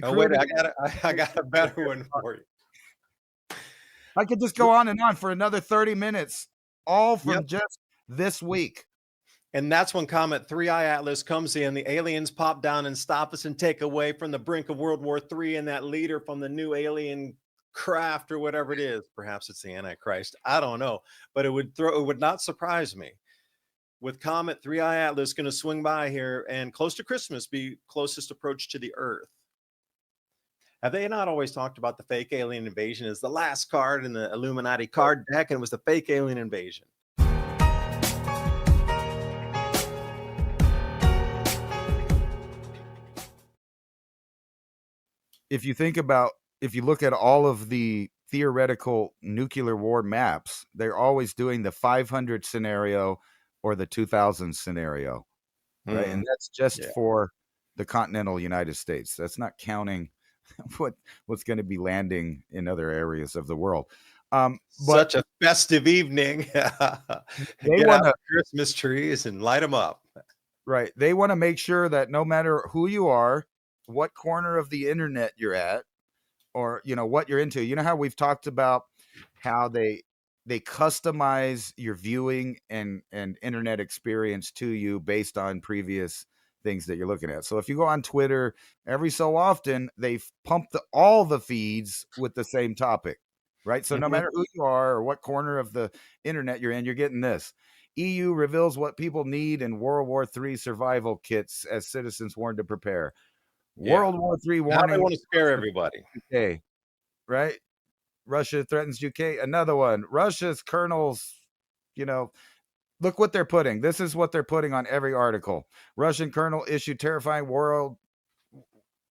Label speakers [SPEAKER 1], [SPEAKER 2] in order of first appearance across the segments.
[SPEAKER 1] Oh, wait,
[SPEAKER 2] Recruited.
[SPEAKER 1] I got a better one for you.
[SPEAKER 2] I could just go on and on for another 30 minutes, all from
[SPEAKER 1] Yep.
[SPEAKER 2] just this week.
[SPEAKER 1] And that's when Comet 3I Atlas comes in. The aliens pop down and stop us and take away from the brink of World War III and that leader from the new alien craft or whatever it is. Perhaps it's the Antichrist. I don't know. But it would not surprise me with Comet 3I Atlas going to swing by here and close to Christmas be closest approach to the Earth. Have they not always talked about the fake alien invasion as the last card in the Illuminati card deck, and it was the fake alien invasion?
[SPEAKER 2] If you look at all of the theoretical nuclear war maps, they're always doing the 500 scenario or the 2000 scenario, right? And that's just for the continental United States. That's not counting what's going to be landing in other areas of the world.
[SPEAKER 1] Such a festive evening. They want Christmas trees and light them up.
[SPEAKER 2] Right. They want to make sure that no matter who you are, what corner of the internet you're at, or what you're into. You know how we've talked about how they customize your viewing and internet experience to you based on previous things that you're looking at. So if you go on Twitter, every so often they pump all the feeds with the same topic, right? So no matter who you are or what corner of the internet you're in, you're getting this. EU reveals what people need in World War III survival kits as citizens warned to prepare. World War III warning.
[SPEAKER 1] Now they want to scare everybody.
[SPEAKER 2] UK, right? Russia threatens UK. Another one. Russia's colonels, look what they're putting. This is what they're putting on every article. Russian colonel issued terrifying World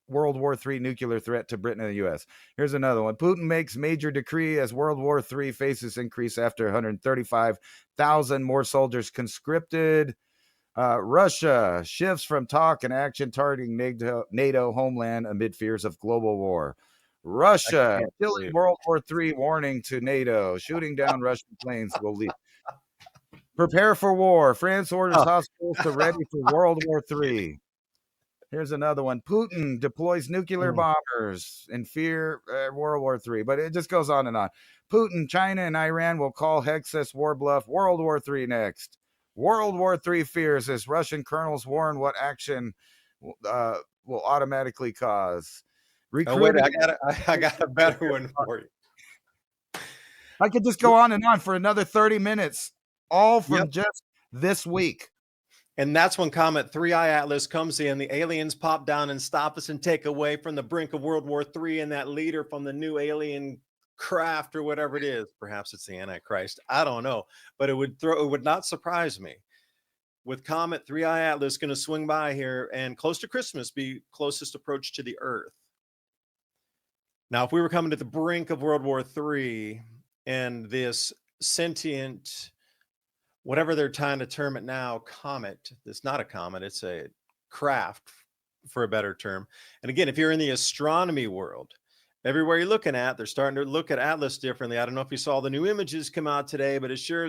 [SPEAKER 2] War III nuclear threat to Britain and the U.S. Here's another one. Putin makes major decree as World War III faces increase after 135,000 more soldiers conscripted. Russia shifts from talk and action targeting NATO homeland amid fears of global war. Russia killing World War III warning to NATO. Shooting down Russian planes will lead. Prepare for war. France orders hospitals to ready for World War III. Here's another one. Putin deploys nuclear bombers in fear World War III. But it just goes on and on. Putin, China, and Iran will call Hexas war bluff. World War III next. World War III fears as Russian colonels warn what action will automatically cause.
[SPEAKER 1] Oh, wait, I got a better one for you.
[SPEAKER 2] I could just go on and on for another 30 minutes, all from just this week.
[SPEAKER 1] And that's when Comet 3I Atlas comes in. The aliens pop down and stop us and take away from the brink of World War III and that leader from the new alien craft or whatever it is. Perhaps it's the Antichrist. I don't know. But it would not surprise me with Comet 3I Atlas going to swing by here and close to Christmas be closest approach to the Earth. Now, if we were coming to the brink of World War III and this sentient, whatever they're trying to term it now, comet, it's not a comet, it's a craft for a better term. And again, if you're in the astronomy world, everywhere you're looking at, they're starting to look at Atlas differently. I don't know if you saw the new images come out today, but it sure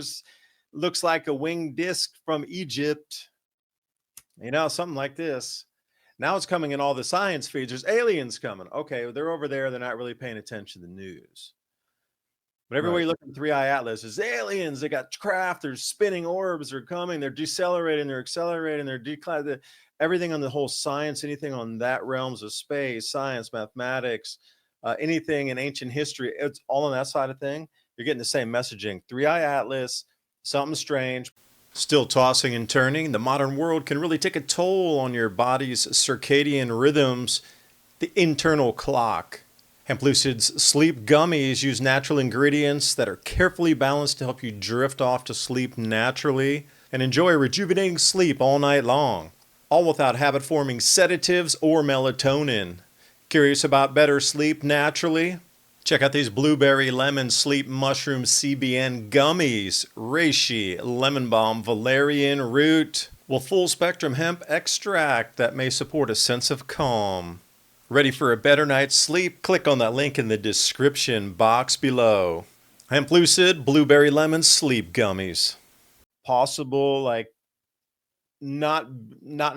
[SPEAKER 1] looks like a winged disc from Egypt, something like this. Now it's coming in all the science feeds. There's aliens coming. Okay, they're over there. They're not really paying attention to the news. But everywhere you look at 3I Atlas, there's aliens. They got craft. There's spinning orbs. They're coming. They're decelerating. They're accelerating. They're declining. Everything on the whole science, anything on that realms of space, science, mathematics, anything in ancient history, it's all on that side of thing. You're getting the same messaging. 3I Atlas, something strange. Still tossing and turning. The modern world can really take a toll on your body's circadian rhythms, the internal clock. Hemp Lucid's sleep gummies use natural ingredients that are carefully balanced to help you drift off to sleep naturally and enjoy rejuvenating sleep all night long, all without habit-forming sedatives or melatonin. Curious about better sleep naturally? Check out these blueberry lemon sleep mushroom CBN gummies, reishi, lemon balm, valerian root, with full spectrum hemp extract that may support a sense of calm. Ready for a better night's sleep? Click on that link in the description box below. Hemp Lucid blueberry lemon sleep gummies. Possible, not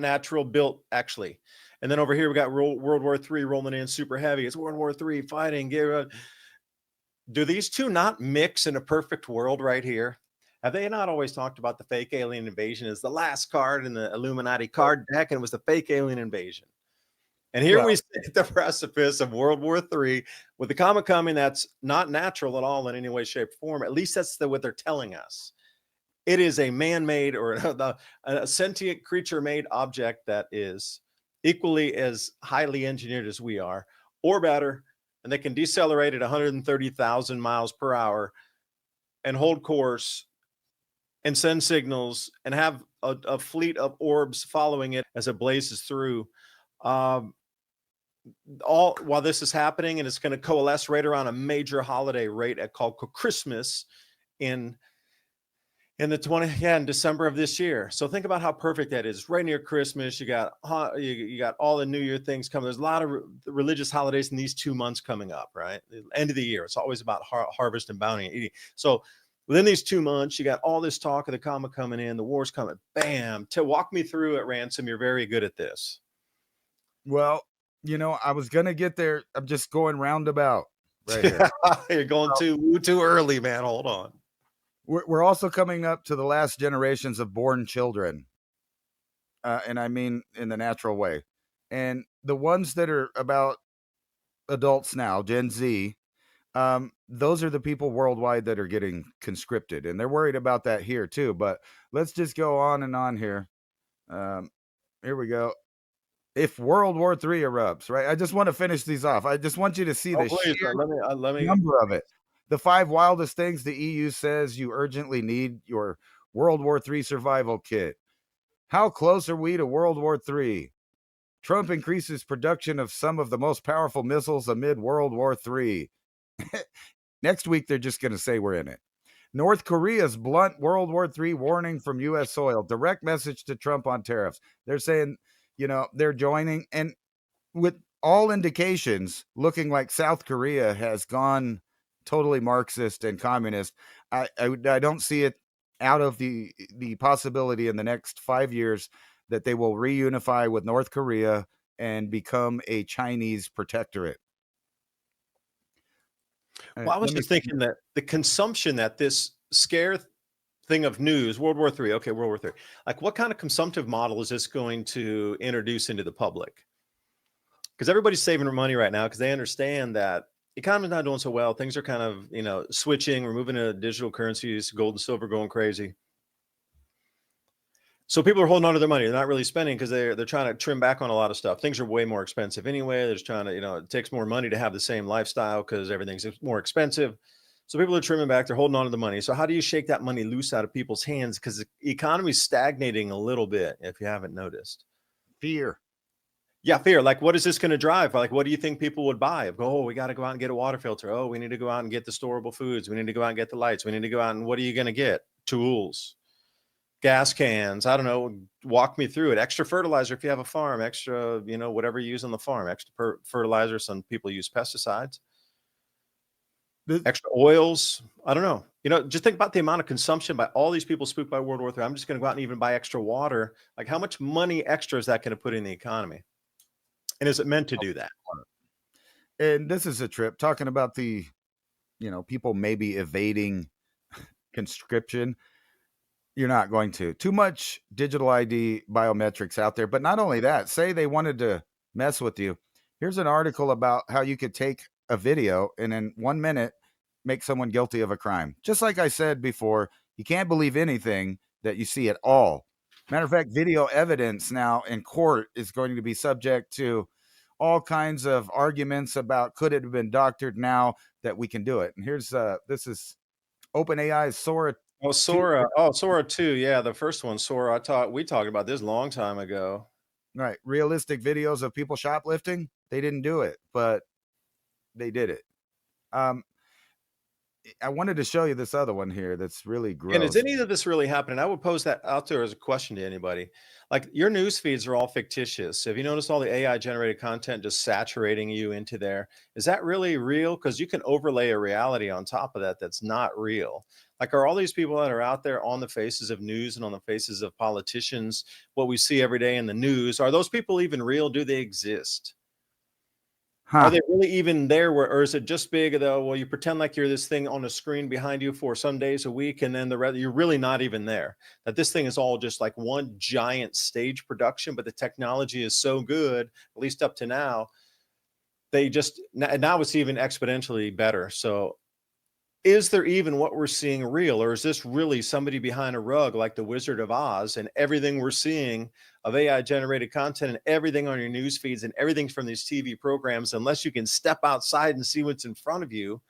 [SPEAKER 1] natural built, actually. And then over here, we got World War III rolling in super heavy. It's World War III fighting. Do these two not mix in a perfect world right here? Have they not always talked about the fake alien invasion as the last card in the Illuminati card deck, and it was the fake alien invasion? And here we sit at the precipice of World War III with the comet coming. That's not natural at all in any way, shape, or form. At least that's what they're telling us. It is a man-made or a sentient creature-made object that is equally as highly engineered as we are, or better, and they can decelerate at 130,000 miles per hour and hold course and send signals and have a fleet of orbs following it as it blazes through. All while this is happening, and it's going to coalesce right around a major holiday called Christmas in in December of this year. So think about how perfect that is. Right near Christmas, you got all the New Year things coming. There's a lot of religious holidays in these 2 months coming up, right? The end of the year. It's always about harvest and bounty and eating. So within these 2 months, you got all this talk of the comet coming in, the war's coming. Bam! To walk me through it, Ransom. You're very good at this.
[SPEAKER 2] Well, I was gonna get there. I'm just going roundabout right here.
[SPEAKER 1] You're going too early, man. Hold on.
[SPEAKER 2] We're also coming up to the last generations of born children, and I mean in the natural way. And the ones that are about adults now, Gen Z, those are the people worldwide that are getting conscripted, and they're worried about that here too. But let's just go on and on here. Here we go. If World War III erupts, right? I just want to finish these off. I just want you to see the sheer
[SPEAKER 1] let me
[SPEAKER 2] number of it. The 5 wildest things the EU says you urgently need your World War III survival kit. How close are we to World War III? Trump increases production of some of the most powerful missiles amid World War III. Next week, they're just going to say we're in it. North Korea's blunt World War III warning from U.S. soil. Direct message to Trump on tariffs. They're saying, they're joining. And with all indications looking like South Korea has gone totally Marxist and communist, I don't see it out of the possibility in the next 5 years that they will reunify with North Korea and become a Chinese protectorate.
[SPEAKER 1] Well, I was just thinking that the consumption that this scare thing of news, World War III, okay, World War III, like what kind of consumptive model is this going to introduce into the public? Because everybody's saving their money right now because they understand that the economy's not doing so well. Things are kind of, switching. We're moving to digital currencies, gold and silver going crazy. So people are holding on to their money. They're not really spending because they're trying to trim back on a lot of stuff. Things are way more expensive anyway. They're just trying to, it takes more money to have the same lifestyle because everything's more expensive. So people are trimming back. They're holding on to the money. So how do you shake that money loose out of people's hands? Because the economy's stagnating a little bit, if you haven't noticed.
[SPEAKER 2] Fear.
[SPEAKER 1] Yeah, fear. Like, what is this going to drive? Like, what do you think people would buy? Oh, we got to go out and get a water filter. Oh, we need to go out and get the storable foods. We need to go out and get the lights. We need to go out and what are you going to get? Tools. Gas cans, I don't know, walk me through it. Extra fertilizer if you have a farm, extra, whatever you use on the farm, extra fertilizer. Some people use pesticides, extra oils. I don't know. Just think about the amount of consumption by all these people spooked by World War III. I'm just going to go out and even buy extra water. Like how much money extra is that going to put in the economy? And is it meant to do that?
[SPEAKER 2] And this is a trip talking about the, people maybe evading conscription. You're not going to. Too much digital ID biometrics out there. But not only that, say they wanted to mess with you. Here's an article about how you could take a video and in 1 minute make someone guilty of a crime. Just like I said before, you can't believe anything that you see at all. Matter of fact, video evidence now in court is going to be subject to all kinds of arguments about could it have been doctored now that we can do it. And here's this is OpenAI's Sora.
[SPEAKER 1] Oh, Sora. Oh, Sora 2. Yeah, the first one, Sora. We talked about this a long time ago.
[SPEAKER 2] Right. Realistic videos of people shoplifting. They didn't do it, but they did it. I wanted to show you this other one here that's really
[SPEAKER 1] And is
[SPEAKER 2] gross.
[SPEAKER 1] any of this really happening? I would pose that out there as a question to anybody. Like your news feeds are all fictitious. Have you noticed all the AI generated content just saturating you into there? Is that really real? Because you can overlay a reality on top of that that's not real. Like, are all these people that are out there on the faces of news and on the faces of politicians, what we see every day in the news, are those people even real? Do they exist? Are
[SPEAKER 2] Huh.
[SPEAKER 1] they really even there, or is it just big though? Well, you pretend like you're this thing on a screen behind you for some days a week, and then the rest you're really not even there. That this thing is all just like one giant stage production, but the technology is so good, at least up to now, they just now it's even exponentially better. So is there even what we're seeing real, or is this really somebody behind a rug like the Wizard of Oz, and everything we're seeing of AI generated content and everything on your news feeds and everything from these TV programs, unless you can step outside and see what's in front of you,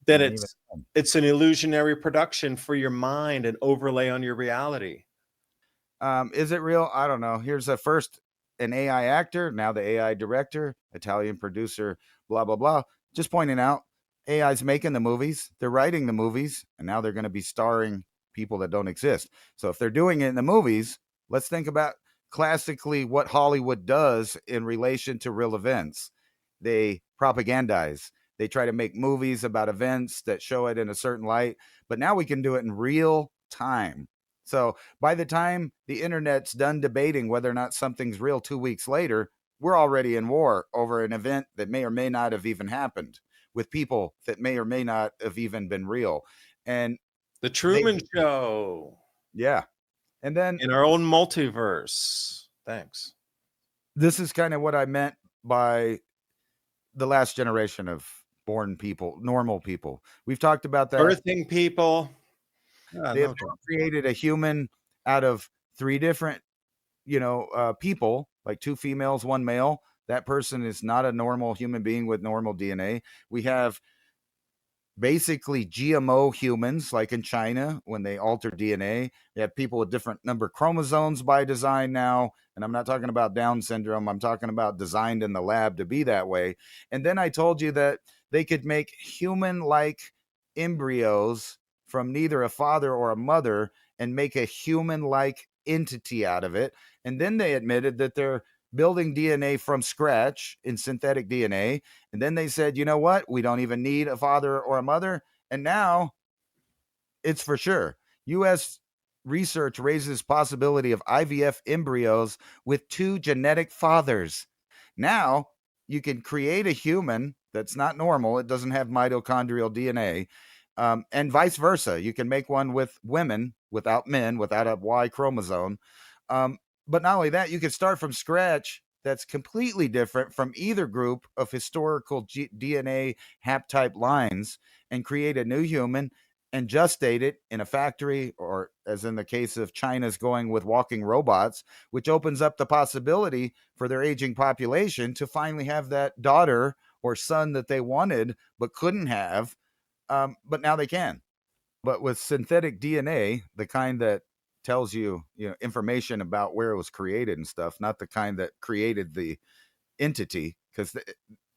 [SPEAKER 1] then
[SPEAKER 2] And even
[SPEAKER 1] it's an illusionary production for your mind and overlay on your reality.
[SPEAKER 2] is it real? I don't know. Here's a first an AI actor, now the AI director, Italian producer, blah blah blah. Just pointing out, AI's making the movies, they're writing the movies, and now they're going to be starring people that don't exist. So if they're doing it in the movies, let's think about classically what Hollywood does in relation to real events. They propagandize. They try to make movies about events that show it in a certain light, but now we can do it in real time. So by the time the internet's done debating whether or not something's real 2 weeks later, we're already in war over an event that may or may not have even happened with people that may or may not have even been real. And
[SPEAKER 1] The
[SPEAKER 2] they,
[SPEAKER 1] Truman Show
[SPEAKER 2] yeah. And then
[SPEAKER 1] in our own multiverse. Thanks.
[SPEAKER 2] this is kind of what I meant by the last generation of born people, normal people. We've talked about that.
[SPEAKER 1] Birthing people.
[SPEAKER 2] They have
[SPEAKER 1] No doubt.
[SPEAKER 2] created a human out of three different people, like two females, one male. That person is not a normal human being with normal DNA. We have basically GMO humans, like in China, when they alter DNA. They have people with different number chromosomes by design now. And I'm not talking about Down syndrome. I'm talking about designed in the lab to be that way. And then I told you that they could make human like embryos from neither a father or a mother and make a human like entity out of it. And then they admitted that they're building DNA from scratch in synthetic DNA. And then they said, you know what? We don't even need a father or a mother. And now it's for sure. U.S. research raises possibility of IVF embryos with two genetic fathers. Now you can create a human that's not normal. It doesn't have mitochondrial DNA. And vice versa. You can make one with women without men, without a Y chromosome. But not only that, you can start from scratch that's completely different from either group of historical DNA haptype lines and create a new human and gestate it in a factory, or as in the case of China's going with walking robots, which opens up the possibility for their aging population to finally have that daughter or son that they wanted but couldn't have. But now they can. But with synthetic DNA, the kind that tells you, information about where it was created and stuff, not the kind that created the entity, because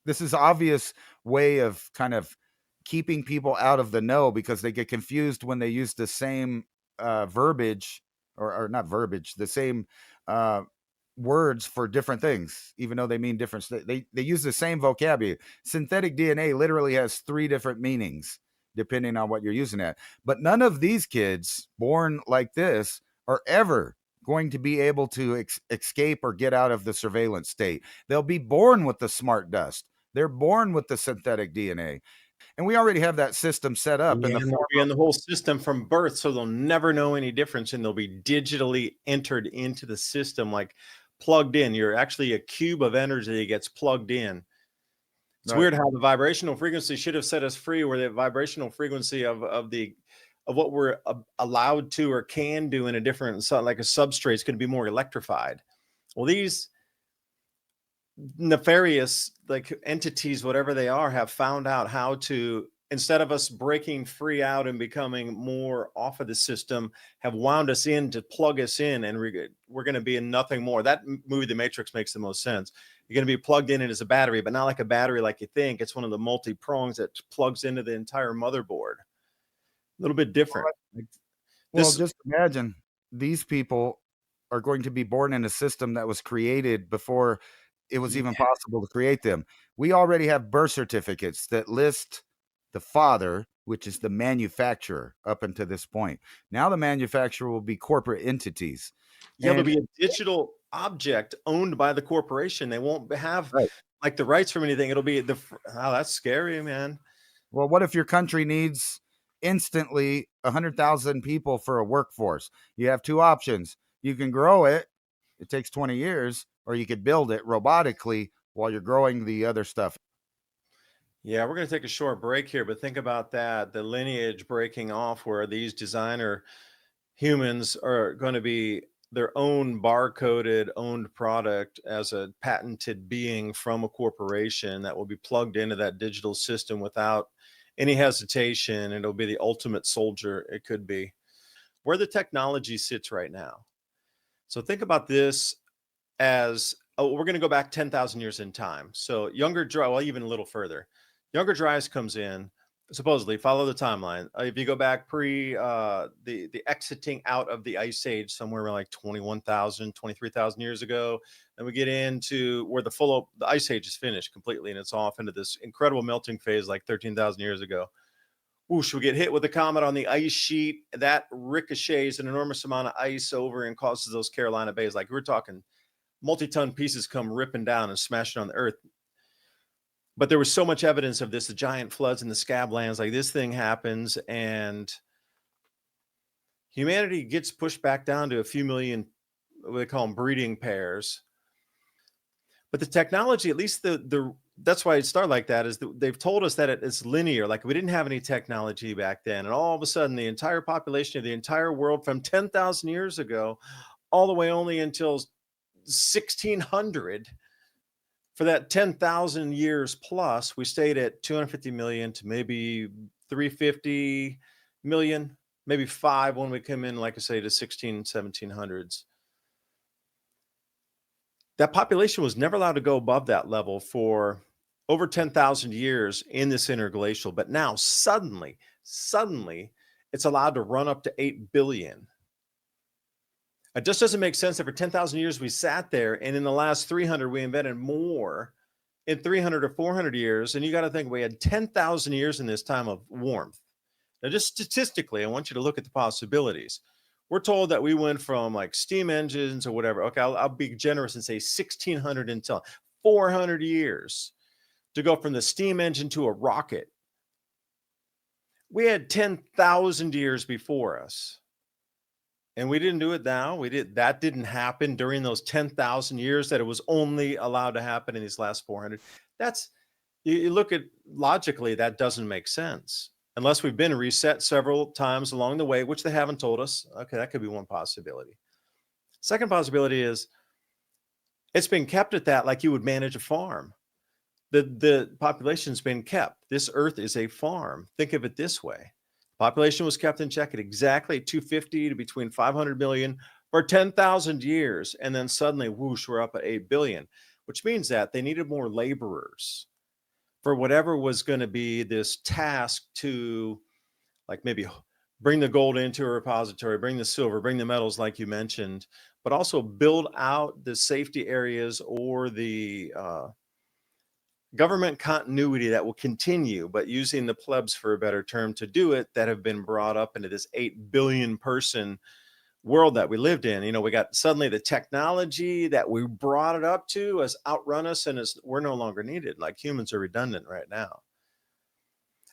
[SPEAKER 2] this is obvious way of kind of keeping people out of the know because they get confused when they use the same verbiage or not verbiage, the same words for different things, even though they mean different. They use the same vocabulary. Synthetic DNA literally has three different meanings depending on what you're using it. But none of these kids born like this are ever going to be able to escape or get out of the surveillance state. They'll be born with the smart dust. They're born with the synthetic DNA. And we already have that system set up in
[SPEAKER 1] Yeah,
[SPEAKER 2] the
[SPEAKER 1] and they'll be in the whole system from birth, so they'll never know any difference, and they'll be digitally entered into the system, like plugged in. You're actually a cube of energy that gets plugged in. It's
[SPEAKER 2] right.
[SPEAKER 1] weird how the vibrational frequency should have set us free, where the vibrational frequency of what we're allowed to or can do in a different, like a substrate, is going to be more electrified. Well, these nefarious like entities, whatever they are, have found out how to, instead of us breaking free out and becoming more off of the system, have wound us in to plug us in, and we're going to be in nothing more. That movie The Matrix makes the most sense. You're going to be plugged in it as a battery, but not like a battery like you think. It's one of the multi-prongs that plugs into the entire motherboard. A little bit different.
[SPEAKER 2] Well, just imagine these people are going to be born in a system that was created before it was even possible to create them. We already have birth certificates that list the father, which is the manufacturer, up until this point. Now the manufacturer will be corporate entities.
[SPEAKER 1] Yeah, it'll be a digital object owned by the corporation. They won't have like the rights from anything. It'll be that's scary, man.
[SPEAKER 2] Well, what if your country needs instantly 100,000 people for a workforce? You have two options. You can grow it. It takes 20 years, or you could build it robotically while you're growing the other stuff.
[SPEAKER 1] Yeah, we're going to take a short break here, but think about that. The lineage breaking off where these designer humans are going to be their own barcoded owned product as a patented being from a corporation that will be plugged into that digital system without any hesitation. It'll be the ultimate soldier. It could be where the technology sits right now. So think about this as, we're going to go back 10,000 years in time. So younger dry, well, even a little further, younger dryas comes in, supposedly follow the timeline. If you go back the exiting out of the ice age somewhere around like 21,000, 23,000 years ago, then we get into where the ice age is finished completely and it's off into this incredible melting phase like 13,000 years ago. Whoosh, we get hit with a comet on the ice sheet that ricochets an enormous amount of ice over and causes those Carolina bays. Like we're talking multi-ton pieces come ripping down and smashing on the earth. But there was so much evidence of this, the giant floods in the scab lands, like this thing happens and humanity gets pushed back down to a few million, what they call them breeding pairs. But the technology, at least that's why it started like that, is that they've told us that it's linear. Like we didn't have any technology back then. And all of a sudden the entire population of the entire world from 10,000 years ago, all the way only until 1600, for that 10,000 years plus, we stayed at 250 million to maybe 350 million, maybe 5 when we come in, like I say, to 1700s. That population was never allowed to go above that level for over 10,000 years in this interglacial. But now suddenly, it's allowed to run up to 8 billion. It just doesn't make sense that for 10,000 years we sat there, and in the last 300 we invented more in 300 or 400 years. And you got to think we had 10,000 years in this time of warmth. Now, just statistically, I want you to look at the possibilities. We're told that we went from like steam engines or whatever. Okay, I'll be generous and say 1600 until 400 years to go from the steam engine to a rocket. We had 10,000 years before us. And we didn't do it now. That didn't happen during those 10,000 years that it was only allowed to happen in these last 400. You look at logically, that doesn't make sense unless we've been reset several times along the way, which they haven't told us. Okay, that could be one possibility. Second possibility is it's been kept at that like you would manage a farm. The population's been kept. This earth is a farm. Think of it this way. Population was kept in check at exactly 250 to between 500 million for 10,000 years. And then suddenly, whoosh, we're up at 8 billion, which means that they needed more laborers for whatever was going to be this task to, like, maybe bring the gold into a repository, bring the silver, bring the metals, like you mentioned, but also build out the safety areas or the government continuity that will continue, but using the plebs, for a better term, to do it, that have been brought up into this 8 billion person world that we lived in. You know, we got suddenly the technology that we brought it up to has outrun us, and we're no longer needed. Like humans are redundant right now.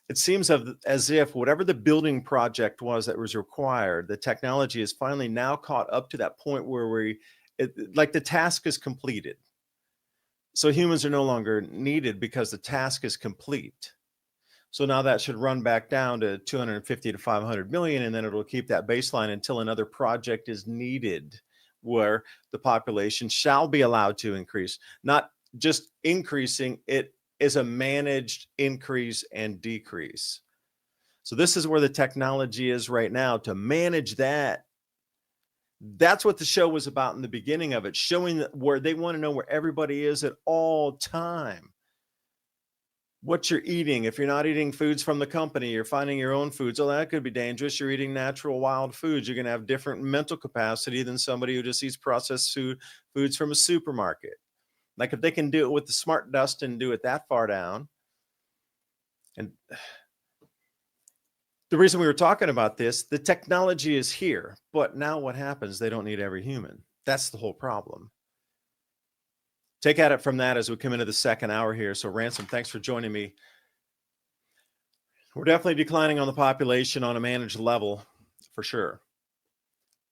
[SPEAKER 1] It seems as if whatever the building project was that was required, the technology is finally now caught up to that point where like the task is completed. So humans are no longer needed because the task is complete. So now that should run back down to 250 to 500 million, and then it'll keep that baseline until another project is needed where the population shall be allowed to increase. Not just increasing, it is a managed increase and decrease. So this is where the technology is right now to manage that That's what the show was about in the beginning of it, showing where they want to know where everybody is at all time. What you're eating. If you're not eating foods from the company, you're finding your own foods. Oh, that could be dangerous. You're eating natural wild foods. You're going to have different mental capacity than somebody who just eats processed foods from a supermarket. Like if they can do it with the smart dust and do it that far down. And the reason we were talking about this, the technology is here, but now what happens? They don't need every human. That's the whole problem. Take at it from that as we come into the second hour here. So Ransom, thanks for joining me. We're definitely declining on the population on a managed level for sure.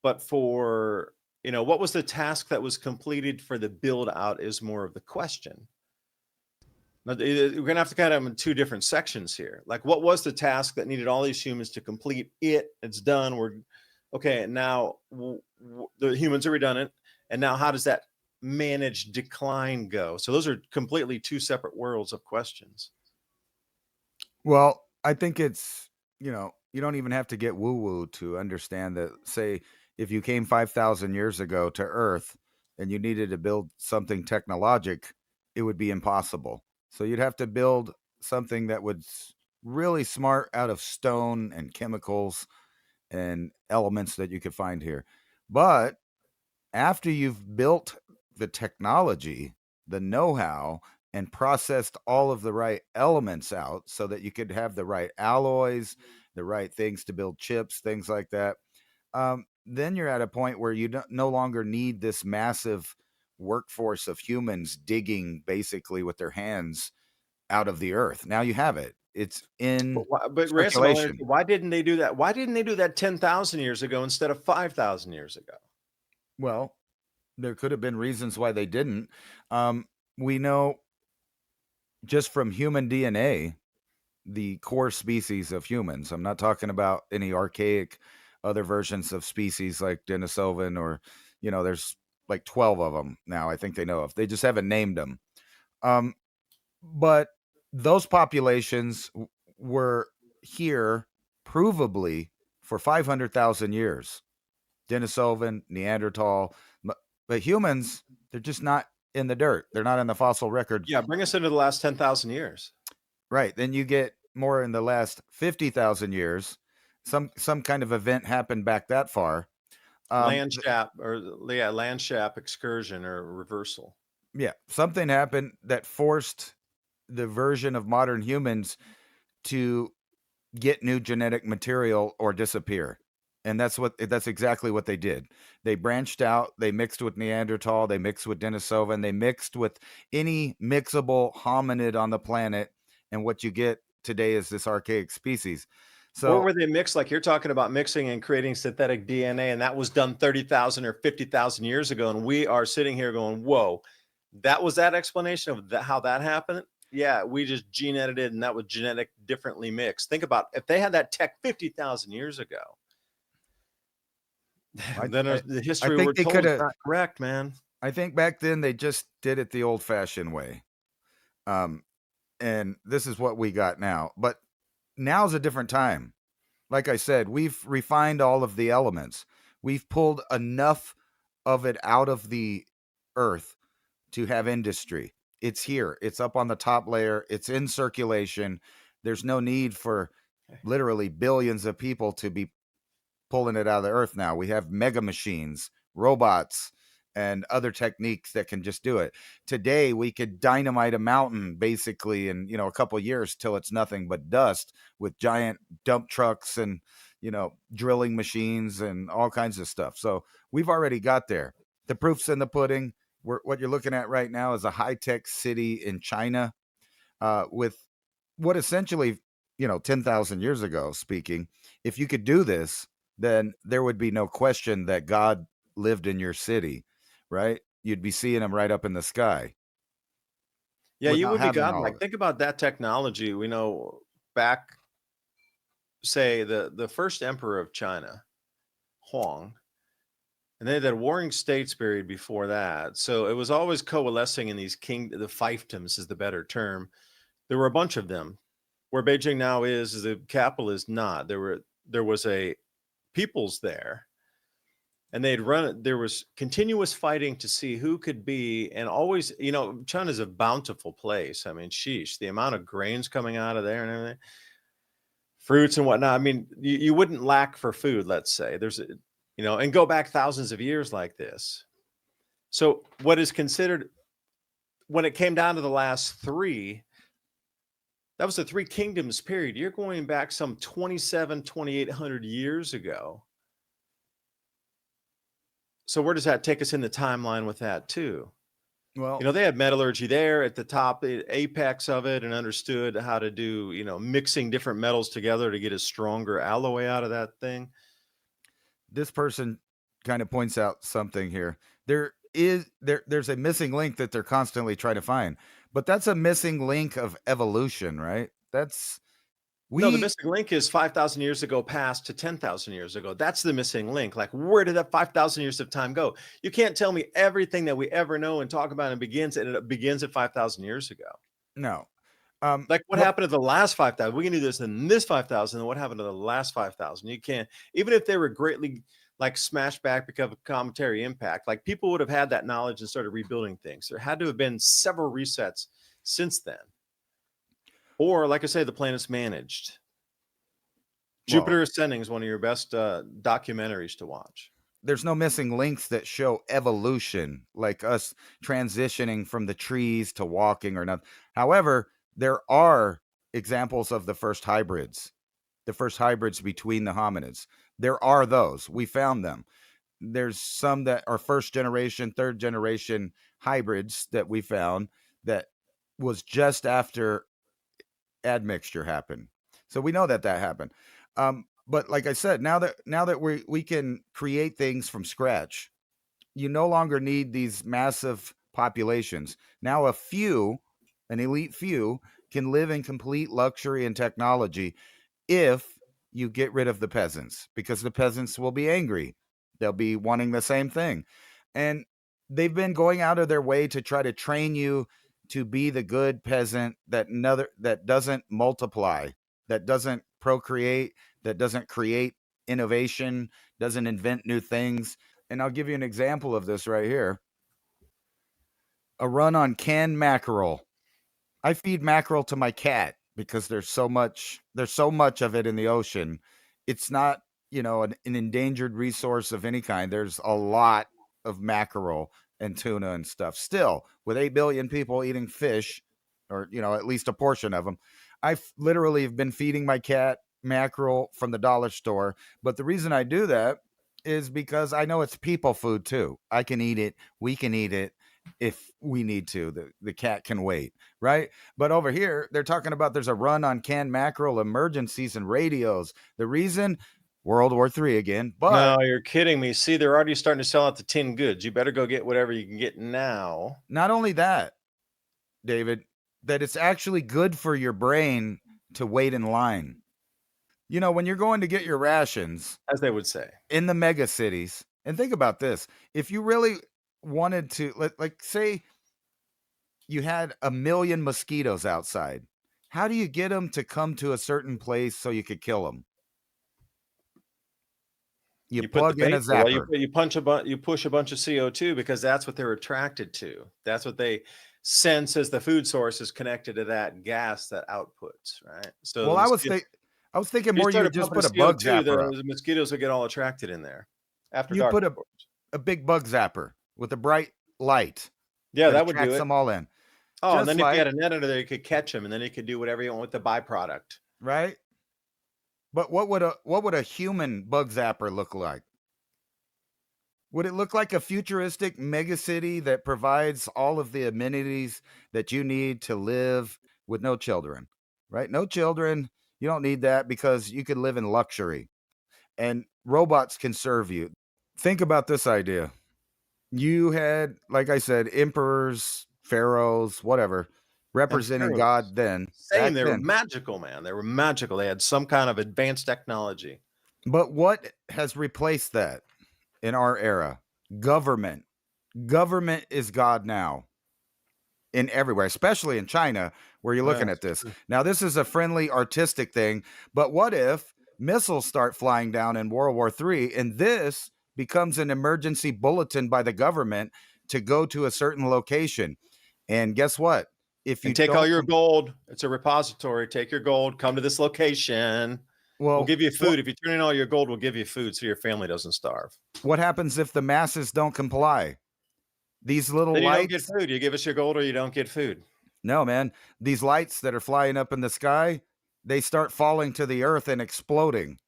[SPEAKER 1] But for, what was the task that was completed for the build out is more of the question. Now, we're going to have to kind of have in two different sections here. Like what was the task that needed all these humans to complete it? It's done. We're okay. Now the humans are redundant. And now how does that managed decline go? So those are completely two separate worlds of questions.
[SPEAKER 2] Well, I think it's, you don't even have to get woo-woo to understand that, say, if you came 5,000 years ago to Earth and you needed to build something technologic, it would be impossible. So you'd have to build something that was really smart out of stone and chemicals and elements that you could find here. But after you've built the technology, the know-how, and processed all of the right elements out so that you could have the right alloys, the right things to build chips, things like that, then you're at a point where you no longer need this massive workforce of humans digging basically with their hands out of the earth. Now you have it. It's in
[SPEAKER 1] But Ransom,
[SPEAKER 2] circulation.
[SPEAKER 1] why didn't they do that? Why didn't they do that 10,000 years ago instead of 5,000 years ago?
[SPEAKER 2] Well, there could have been reasons why they didn't. We know just from human DNA, the core species of humans, I'm not talking about any archaic other versions of species like Denisovan or, there's like 12 of them now, I think they know of. They just haven't named them. But those populations were here provably for 500,000 years. Denisovan, Neanderthal, but humans, they're just not in the dirt. They're not in the fossil record.
[SPEAKER 1] Yeah, bring us into the last 10,000 years.
[SPEAKER 2] Right. Then you get more in the last 50,000 years. Some kind of event happened back that far.
[SPEAKER 1] Landshap excursion or reversal.
[SPEAKER 2] Yeah, something happened that forced the version of modern humans to get new genetic material or disappear. And that's exactly what they did. They branched out, they mixed with Neanderthal, they mixed with Denisovan, they mixed with any mixable hominid on the planet, and what you get today is this archaic species. So
[SPEAKER 1] or were they mixed like you're talking about mixing and creating synthetic DNA, and that was done 30,000 or 50,000 years ago, and we are sitting here going, whoa, that was that explanation of how that happened? Yeah, we just gene edited and that was genetic differently mixed. Think about if they had that tech 50,000 years ago. Then the history we're told is not correct, man.
[SPEAKER 2] I think back then they just did it the old-fashioned way. And this is what we got now. But now's a different time. Like I said, we've refined all of the elements. We've pulled enough of it out of the earth to have industry. It's here. It's up on the top layer. It's in circulation. There's no need for literally billions of people to be pulling it out of the earth now. We have mega machines, robots, and other techniques that can just do it. Today, we could dynamite a mountain basically in, a couple years till it's nothing but dust with giant dump trucks and, drilling machines and all kinds of stuff. So we've already got there. The proof's in the pudding. What you're looking at right now is a high-tech city in China with what essentially, 10,000 years ago speaking, if you could do this, then there would be no question that God lived in your city, right? You'd be seeing him right up in the sky.
[SPEAKER 1] Yeah, you would be godlike. Think about that technology. We know back, say, the first emperor of China, Huang, and they had warring states period before that. So it was always coalescing in these the fiefdoms is the better term. There were a bunch of them. Where Beijing now is the capital is not. There was a peoples there, and they'd run it. There was continuous fighting to see who could be, and always, China's a bountiful place. I mean, sheesh, the amount of grains coming out of there and everything, fruits and whatnot. I mean, you wouldn't lack for food, let's say. And go back thousands of years like this. So what is considered, when it came down to the last three, that was the Three Kingdoms period. You're going back some 2,800 years ago. So where does that take us in the timeline with that too?
[SPEAKER 2] Well,
[SPEAKER 1] They had metallurgy there at the top, the apex of it, and understood how to do, mixing different metals together to get a stronger alloy out of that thing.
[SPEAKER 2] this person kind of points out something here. There's a missing link that they're constantly trying to find, but that's a missing link of evolution, right?
[SPEAKER 1] No, the missing link is 5,000 years ago past to 10,000 years ago. That's the missing link. Like, where did that 5,000 years of time go? You can't tell me everything that we ever know and talk about and it begins at 5,000 years ago.
[SPEAKER 2] No.
[SPEAKER 1] Like, what happened to the last 5,000? We can do this in this 5,000. And what happened to the last 5,000? You can't, even if they were greatly like smashed back because of cometary impact, like people would have had that knowledge and started rebuilding things. There had to have been several resets since then. Or, like I say, the planet's managed. Jupiter Ascending is one of your best documentaries to watch.
[SPEAKER 2] There's no missing links that show evolution, like us transitioning from the trees to walking or not. However, there are examples of the first hybrids between the hominids. There are those. We found them. There's some that are first generation, third generation hybrids that we found that was just after admixture happened. So we know that happened. But like I said, now that we can create things from scratch, you no longer need these massive populations. Now an elite few can live in complete luxury and technology if you get rid of the peasants, because the peasants will be angry. They'll be wanting the same thing. And they've been going out of their way to try to train you to be the good peasant that doesn't multiply, that doesn't procreate, that doesn't create innovation, doesn't invent new things. And I'll give you an example of this right here. A run on canned mackerel. I feed mackerel to my cat because there's so much of it in the ocean. It's not, an endangered resource of any kind. There's a lot of mackerel and tuna and stuff. Still, with 8 billion people eating fish, or, at least a portion of them, I've literally been feeding my cat mackerel from the dollar store. But the reason I do that is because I know it's people food too. I can eat it. We can eat it if we need to. The cat can wait, right? But over here, they're talking about there's a run on canned mackerel, emergencies, and radios. The reason, World War III again. But
[SPEAKER 1] no, you're kidding me. See, they're already starting to sell out the tin goods. You better go get whatever you can get now.
[SPEAKER 2] Not only that, David, that it's actually good for your brain to wait in line. When you're going to get your rations,
[SPEAKER 1] as they would say,
[SPEAKER 2] in the mega cities, and think about this, if you really wanted to, like say you had 1 million mosquitoes outside, how do you get them to come to a certain place so you could kill them? You plug in a zapper.
[SPEAKER 1] You push a bunch of CO2 because that's what they're attracted to. That's what they sense as the food source is connected to that gas that outputs, right? So,
[SPEAKER 2] well, I was thinking more you would just put a bug zapper.
[SPEAKER 1] The mosquitoes will get all attracted in there. After
[SPEAKER 2] you
[SPEAKER 1] dark,
[SPEAKER 2] put a big bug zapper with a bright light.
[SPEAKER 1] Yeah, that would do it.
[SPEAKER 2] Them all in.
[SPEAKER 1] Oh, and then if you had a net under there, you could catch them, and then you could do whatever you want with the byproduct.
[SPEAKER 2] Right. But what would a human bug zapper look like? Would it look like a futuristic megacity that provides all of the amenities that you need to live with no children? Right? No children. You don't need that because you can live in luxury. And robots can serve you. Think about this idea. You had, like I said, emperors, pharaohs, whatever, representing God then.
[SPEAKER 1] Saying they were magical, man. They were magical. They had some kind of advanced technology.
[SPEAKER 2] But what has replaced that in our era? Government. Government is God now in everywhere, especially in China, where you're looking at this. Now, this is a friendly, artistic thing, but what if missiles start flying down in World War III and this becomes an emergency bulletin by the government to go to a certain location. And guess what? If you
[SPEAKER 1] And take all
[SPEAKER 2] don't
[SPEAKER 1] your gold, it's a repository. Take your gold, come to this location. We'll give you food. If you turn in all your gold, we'll give you food so your family doesn't starve.
[SPEAKER 2] What happens if the masses don't comply? These little
[SPEAKER 1] Then you
[SPEAKER 2] lights.
[SPEAKER 1] don't get food. You give us your gold or you don't get food.
[SPEAKER 2] No, man. These lights that are flying up in the sky, they start falling to the earth and exploding.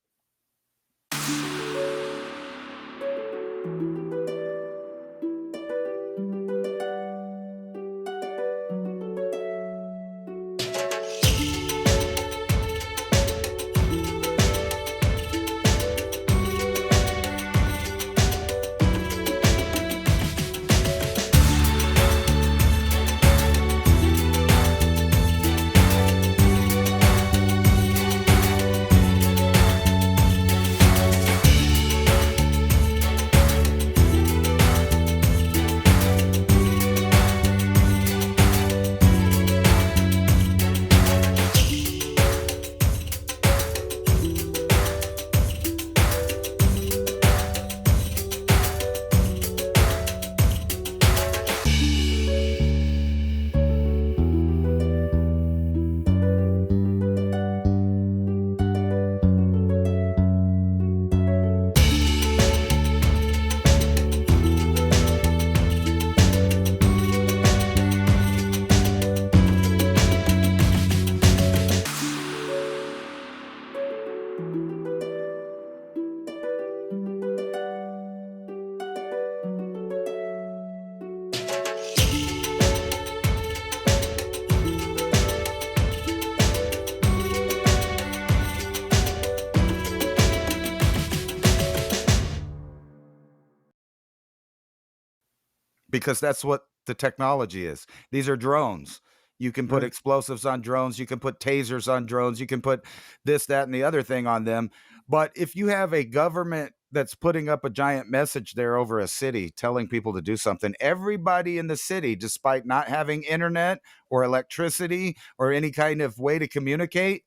[SPEAKER 2] Because that's what the technology is. These are drones. You can put explosives on drones. You can put tasers on drones. You can put this, that, and the other thing on them. But if you have a government that's putting up a giant message there over a city telling people to do something, everybody in the city, despite not having internet or electricity or any kind of way to communicate,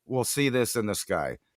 [SPEAKER 2] will see this in the sky.